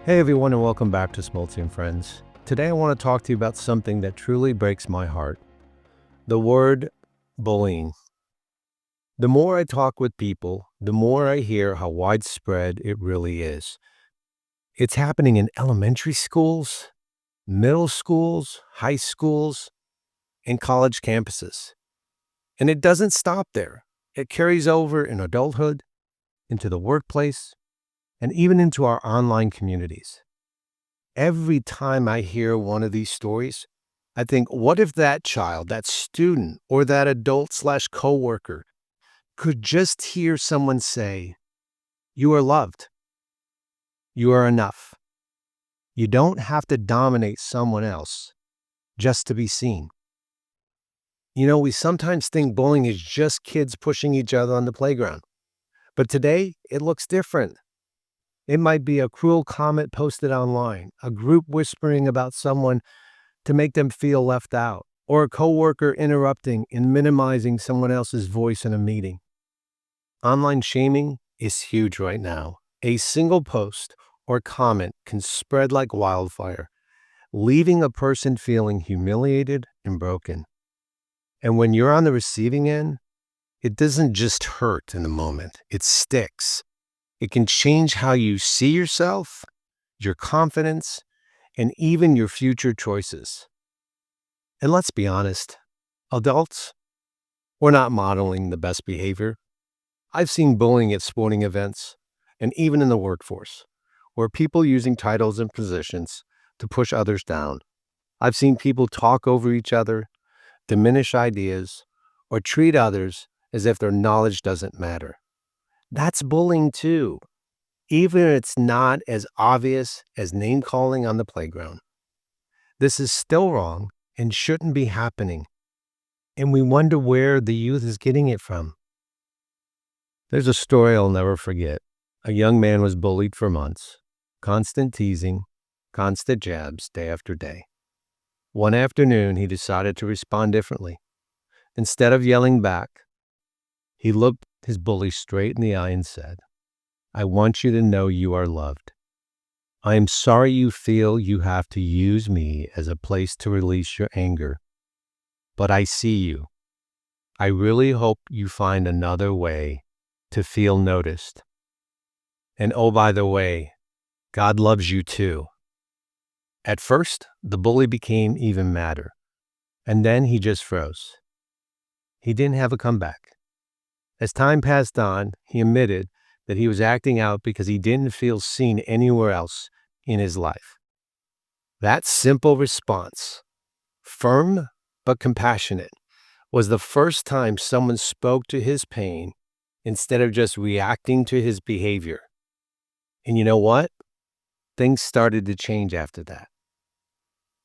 Hey everyone, and welcome back to Smoltzy and Friends. Today I want to talk to you about something that truly breaks my heart. The word bullying. The more I talk with people, the more I hear how widespread it really is. It's happening in elementary schools, middle schools, high schools, and college campuses. And it doesn't stop there. It carries over in adulthood, into the workplace, and even into our online communities. Every time I hear one of these stories, I think, what if that child, that student, or that adult/coworker could just hear someone say, "You are loved. You are enough. You don't have to dominate someone else just to be seen." We sometimes think bullying is just kids pushing each other on the playground. But today, it looks different. It might be a cruel comment posted online, a group whispering about someone to make them feel left out, or a coworker interrupting and minimizing someone else's voice in a meeting. Online shaming is huge right now. A single post or comment can spread like wildfire, leaving a person feeling humiliated and broken. And when you're on the receiving end, it doesn't just hurt in the moment, it sticks. It can change how you see yourself, your confidence, and even your future choices. And let's be honest, adults, we're not modeling the best behavior. I've seen bullying at sporting events and even in the workforce, where people using titles and positions to push others down. I've seen people talk over each other, diminish ideas, or treat others as if their knowledge doesn't matter. That's bullying too, even if it's not as obvious as name-calling on the playground. This is still wrong and shouldn't be happening, and we wonder where the youth is getting it from. There's a story I'll never forget. A young man was bullied for months, constant teasing, constant jabs day after day. One afternoon, he decided to respond differently. Instead of yelling back, he looked his bully straight in the eye and said, "I want you to know you are loved. I am sorry you feel you have to use me as a place to release your anger, but I see you. I really hope you find another way to feel noticed. And oh, by the way, God loves you too." At first, the bully became even madder, and then he just froze. He didn't have a comeback. As time passed on, he admitted that he was acting out because he didn't feel seen anywhere else in his life. That simple response, firm but compassionate, was the first time someone spoke to his pain instead of just reacting to his behavior. And you know what? Things started to change after that.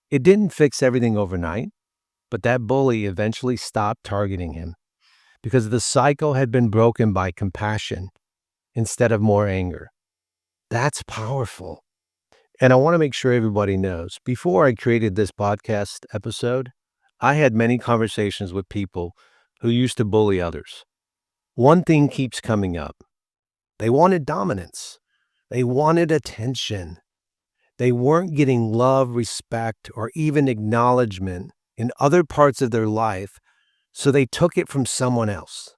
It didn't fix everything overnight, but that bully eventually stopped targeting him because the cycle had been broken by compassion instead of more anger. That's powerful. And I want to make sure everybody knows, before I created this podcast episode, I had many conversations with people who used to bully others. One thing keeps coming up. They wanted dominance. They wanted attention. They weren't getting love, respect, or even acknowledgement in other parts of their life, so they took it from someone else.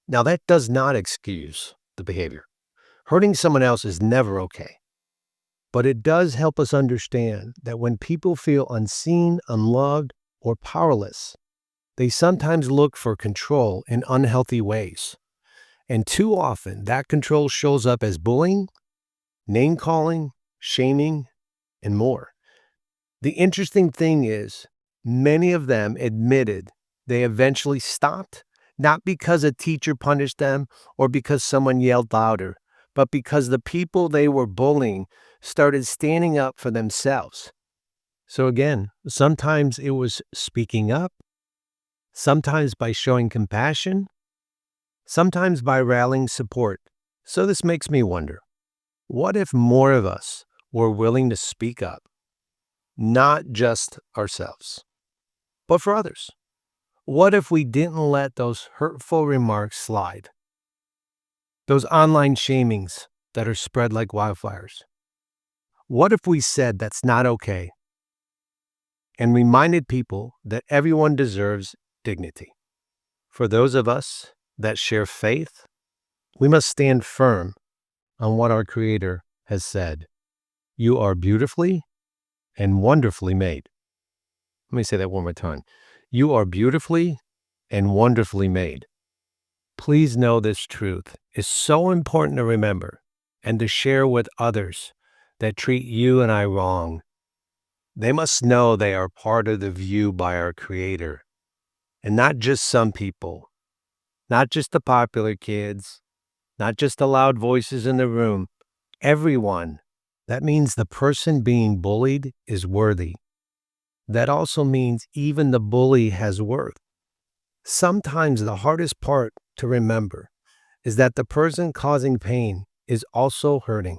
Now, that does not excuse the behavior. Hurting someone else is never okay. But it does help us understand that when people feel unseen, unloved, or powerless, they sometimes look for control in unhealthy ways. And too often, that control shows up as bullying, name-calling, shaming, and more. The interesting thing is, many of them admitted they eventually stopped, not because a teacher punished them or because someone yelled louder, but because the people they were bullying started standing up for themselves. So again, sometimes it was speaking up, sometimes by showing compassion, sometimes by rallying support. So this makes me wonder, what if more of us were willing to speak up, not just ourselves, but for others? What if we didn't let those hurtful remarks slide? Those online shamings that are spread like wildfires? What if we said that's not okay and reminded people that everyone deserves dignity? For those of us that share faith, we must stand firm on what our Creator has said. You are beautifully and wonderfully made. Let me say that one more time. You are beautifully and wonderfully made. Please know this truth is so important to remember and to share with others that treat you and I wrong. They must know they are part of the view by our Creator, and not just some people, not just the popular kids, not just the loud voices in the room, everyone. That means the person being bullied is worthy. That also means even the bully has worth. Sometimes the hardest part to remember is that the person causing pain is also hurting.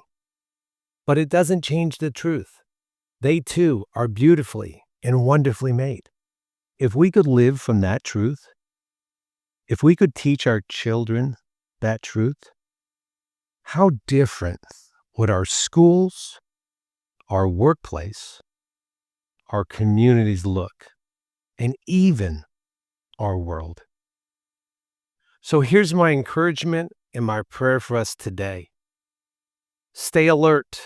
But it doesn't change the truth. They too are beautifully and wonderfully made. If we could live from that truth, if we could teach our children that truth, how different would our schools, our workplace, our communities look, and even our world? So here's my encouragement and my prayer for us today. Stay alert.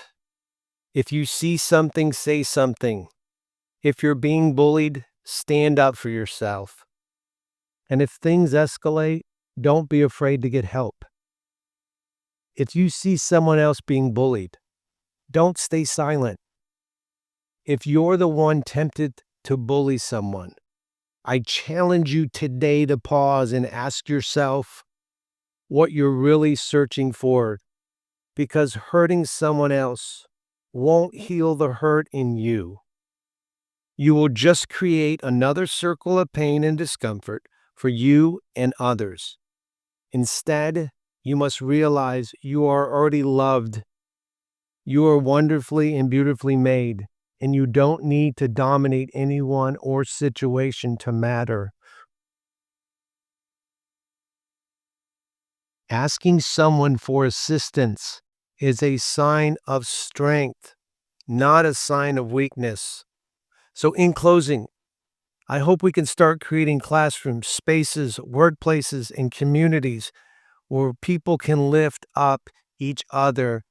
If you see something, say something. If you're being bullied, stand up for yourself. And if things escalate, don't be afraid to get help. If you see someone else being bullied, don't stay silent. If you're the one tempted to bully someone, I challenge you today to pause and ask yourself what you're really searching for, because hurting someone else won't heal the hurt in you. You will just create another circle of pain and discomfort for you and others. Instead, you must realize you are already loved. You are wonderfully and beautifully made, and you don't need to dominate anyone or situation to matter. Asking someone for assistance is a sign of strength, not a sign of weakness. So in closing, I hope we can start creating classrooms, spaces, workplaces, and communities where people can lift up each other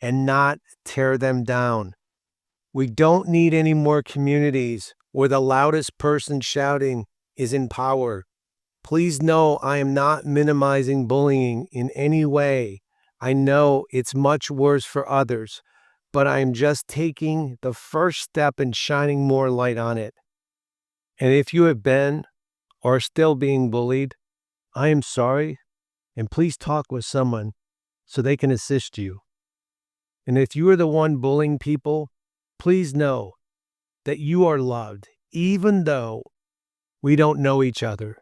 and not tear them down. We don't need any more communities where the loudest person shouting is in power. Please know I am not minimizing bullying in any way. I know it's much worse for others, but I am just taking the first step and shining more light on it. And if you have been or are still being bullied, I am sorry, and please talk with someone so they can assist you. And if you are the one bullying people, please know that you are loved, even though we don't know each other,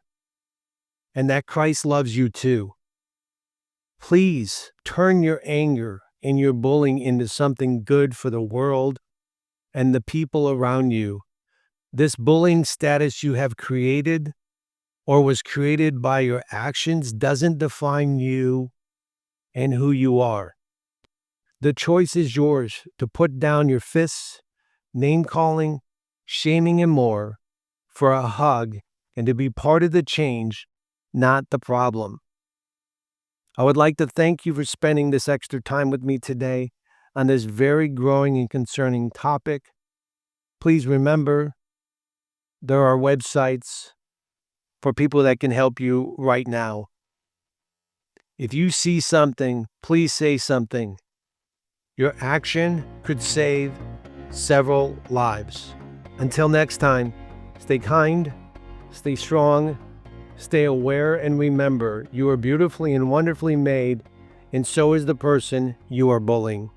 and that Christ loves you too. Please turn your anger and your bullying into something good for the world and the people around you. This bullying status you have created or was created by your actions doesn't define you and who you are. The choice is yours to put down your fists, name-calling, shaming, and more for a hug and to be part of the change, not the problem. I would like to thank you for spending this extra time with me today on this very growing and concerning topic. Please remember, there are websites for people that can help you right now. If you see something, please say something. Your action could save several lives. Until next time, stay kind, stay strong, stay aware, and remember, you are beautifully and wonderfully made, and so is the person you are bullying.